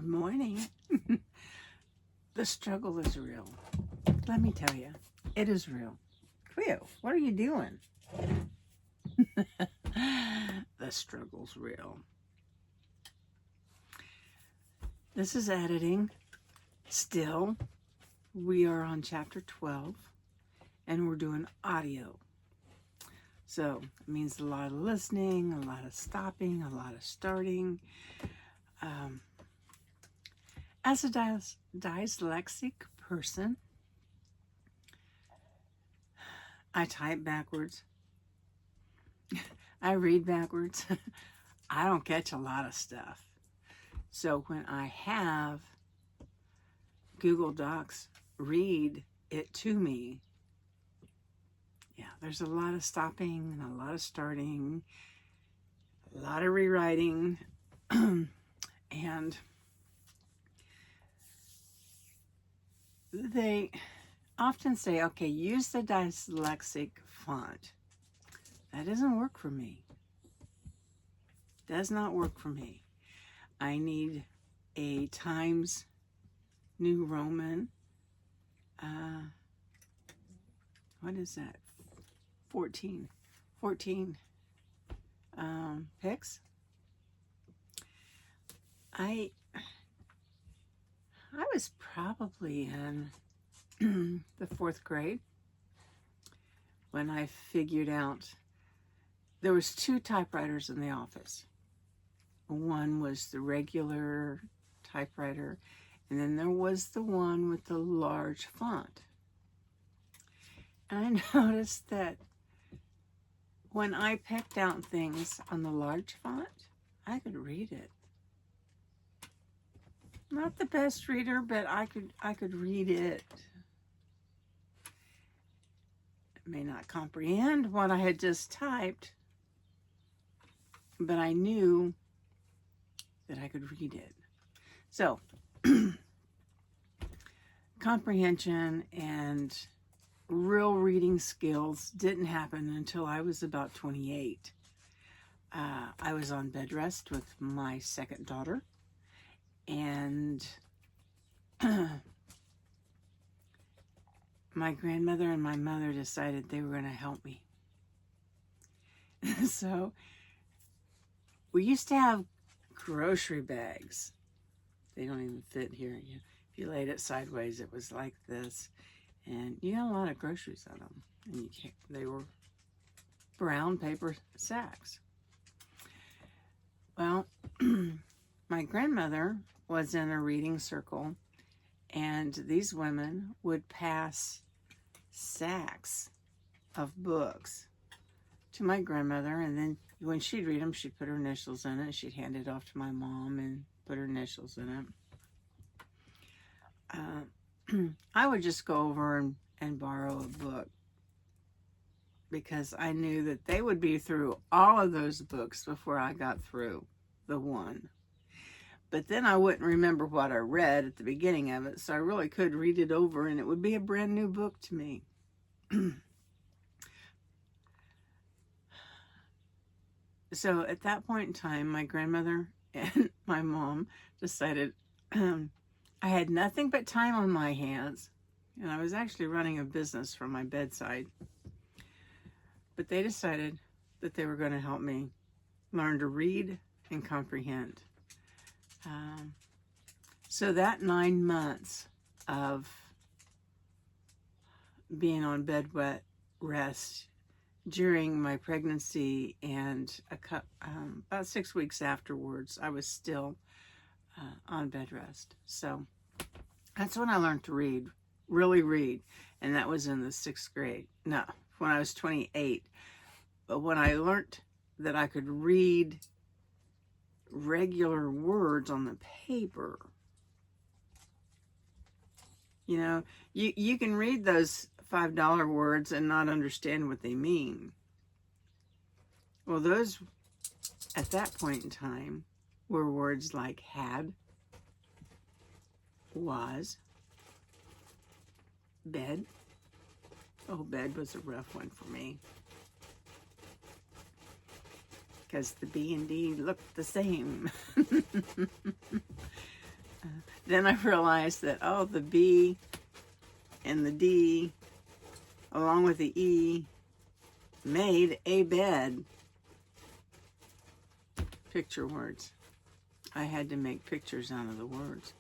morning. The struggle is real. Let me tell you, it is real. Cleo, what are you doing? The struggle's real. This is editing. Still, we are on chapter 12, and we're doing audio. So it means a lot of listening, a lot of stopping, a lot of starting. As a dyslexic person, I type backwards. I read backwards. I don't catch a lot of stuff. So when I have Google Docs read it to me, yeah, there's a lot of stopping and a lot of starting, a lot of rewriting, and they often say, okay, use the dyslexic font. That doesn't work for me. Does not work for me. I need a Times New Roman. What is that? 14 picks. I was probably in the 4th grade when I figured out there was 2 typewriters in the office. One was the regular typewriter, and then there was the one with the large font. And I noticed that when I picked out things on the large font, I could read it. Not the best reader, but I could read it. I may not comprehend what I had just typed, but I knew that I could read it. So, comprehension and real reading skills didn't happen until I was about 28. I was on bed rest with my second daughter, and my grandmother and my mother decided they were going to help me. So we used to have grocery bags. They don't even fit here. If you laid it sideways, it was like this. And you got a lot of groceries on them. And they were brown paper sacks. Well, my grandmother was in a reading circle, and these women would pass sacks of books to my grandmother, and then when she'd read them, she'd put her initials in it. She'd hand it off to my mom and put her initials in it. I would just go over and borrow a book because I knew that they would be through all of those books before I got through the one. But then I wouldn't remember what I read at the beginning of it, so I really could read it over and it would be a brand new book to me. So at that point in time, my grandmother and my mom decided I had nothing but time on my hands, and I was actually running a business from my bedside. But they decided that they were going to help me learn to read and comprehend. So that 9 months of being on bed rest during my pregnancy and about 6 weeks afterwards, I was still on bed rest. So that's when I learned to read, really read. And that was in the 6th grade. No, when I was 28. But when I learned that I could read regular words on the paper, you know, you can read those $5 words and not understand what they mean. Well, those at that point in time were words like had, was, bed. Oh, bed was a rough one for me, because the B and D looked the same. then I realized that, oh, the B and the D, along with the E, made a bed. Picture words. I had to make pictures out of the words.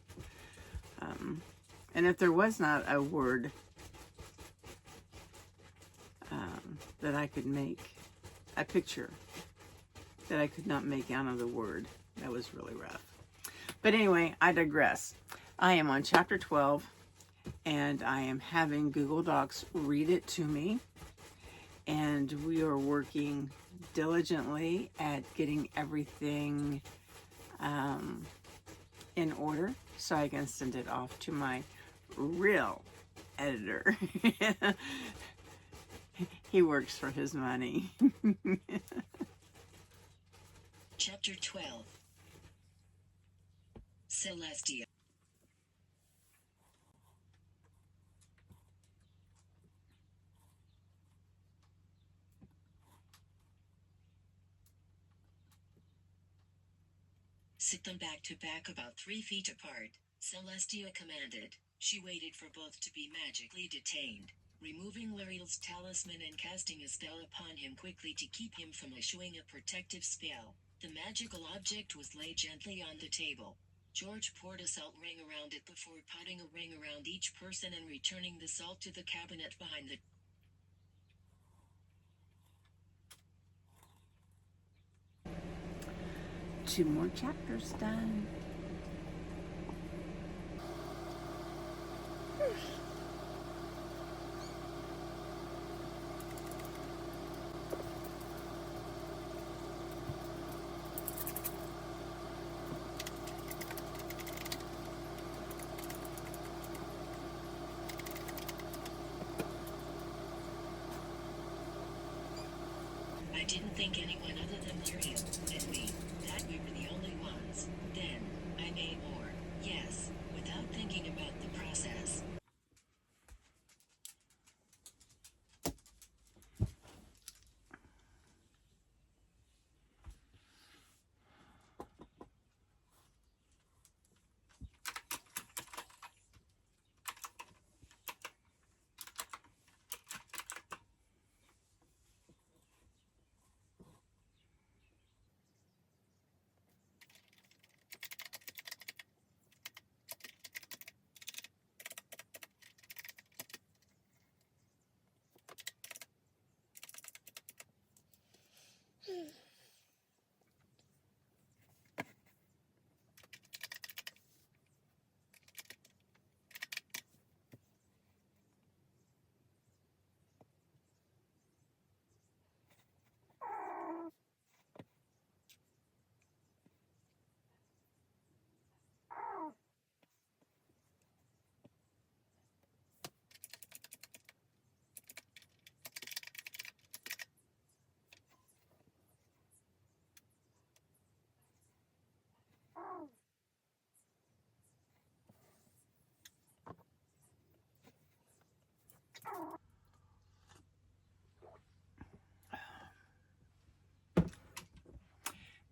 And if there was not a word that I could make, a picture that I could not make out of the word, that was really rough. But anyway, I digress. I am on chapter 12, and I am having Google Docs read it to me. And we are working diligently at getting everything in order so I can send it off to my real editor. He works for his money. Chapter 12. Celestia. Sit them back to back about 3 feet apart, Celestia commanded. She waited for both to be magically detained, removing L'Oreal's talisman and casting a spell upon him quickly to keep him from issuing a protective spell. The magical object was laid gently on the table. George poured a salt ring around it before putting a ring around each person and returning the salt to the cabinet behind the 2 more chapters done. I didn't think anyone other than Miriam and me, that we were the only ones. Then, I made more, yes, without thinking about the process.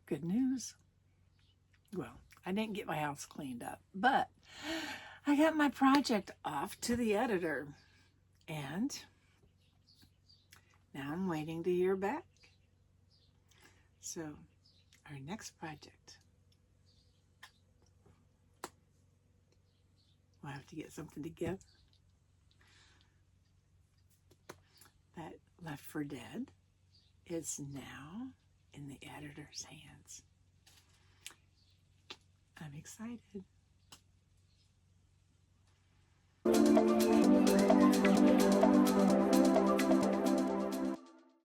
Good news. Well, I didn't get my house cleaned up, but I got my project off to the editor, and now I'm waiting to hear back. So, our next project, we'll have to get something together. That Left for Dead is now in the editor's hands. I'm excited.